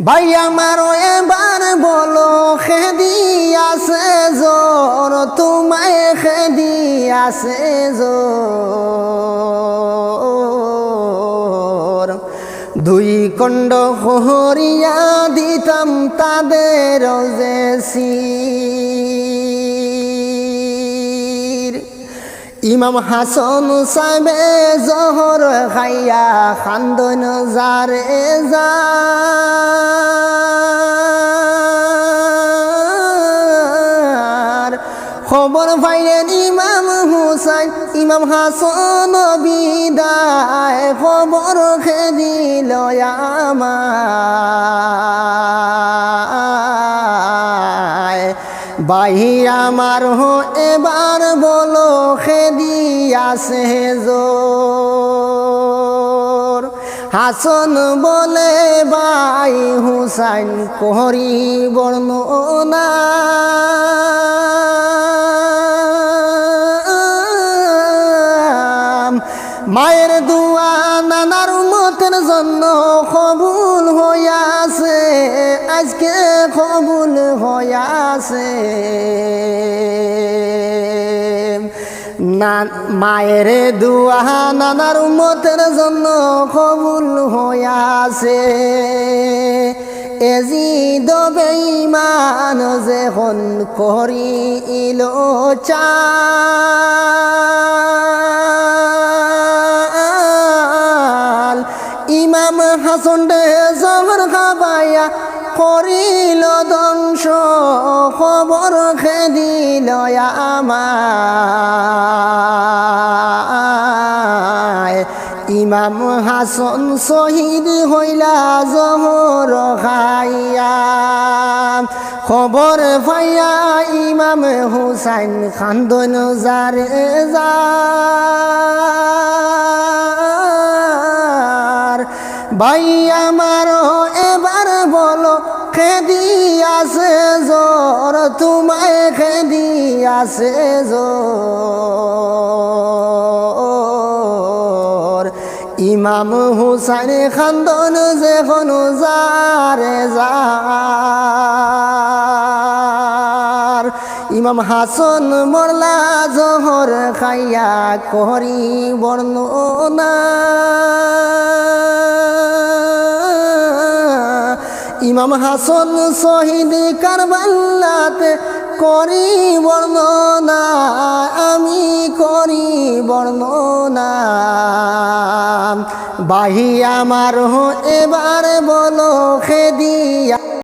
ভাই আমারও এবার বলো খেদি আছে জোর তোমায় খেদি আছে জোর দুই কণ্ড হরিয়া দিতাম তাদের যে শির ইমাম হাসান সাহেবে জহর খাইয়া খান্দন যারে যার খবর পাইলেন ইমাম হুসাইন ইমাম হাসান বিদায় খবর খেদিল আমায় ভাই আমার এবার বলো খেদি আছে জোর হাসান বলে ভাই হুসাইন করি বর্ণনা মায়ের দুয়া নানার মতের জন্য কবুল হইয়াছে আজকে কবুল হইয়াছে না মায়ের দুয়া নানার মতের জন্য কবুল হইয়াছে এজিদ বেঈমান যখন করিল চাল ইমাম হাসান দে জহর খাবাইয়া করিল ধ্বংস খবর খেদিল আমায় ইমাম হাসান শহীদ হইলা জহর খাইয়া খবর পাইয়া ইমাম হুসাইন খান্দন যারে যার ভাই আমার এবার বলো খেদি আছে জোর তোমায় খেদি আছে জোর ইমাম হুসাইন খান্দন যখন যারে যার ইমাম হাসান মরলা জহর খাইয়া করি বর্ণনা ইমাম হাসান শহীদ কারবালাতে করি বর্ণনা আমি করি বর্ণনা ভাই আমার এবার বলো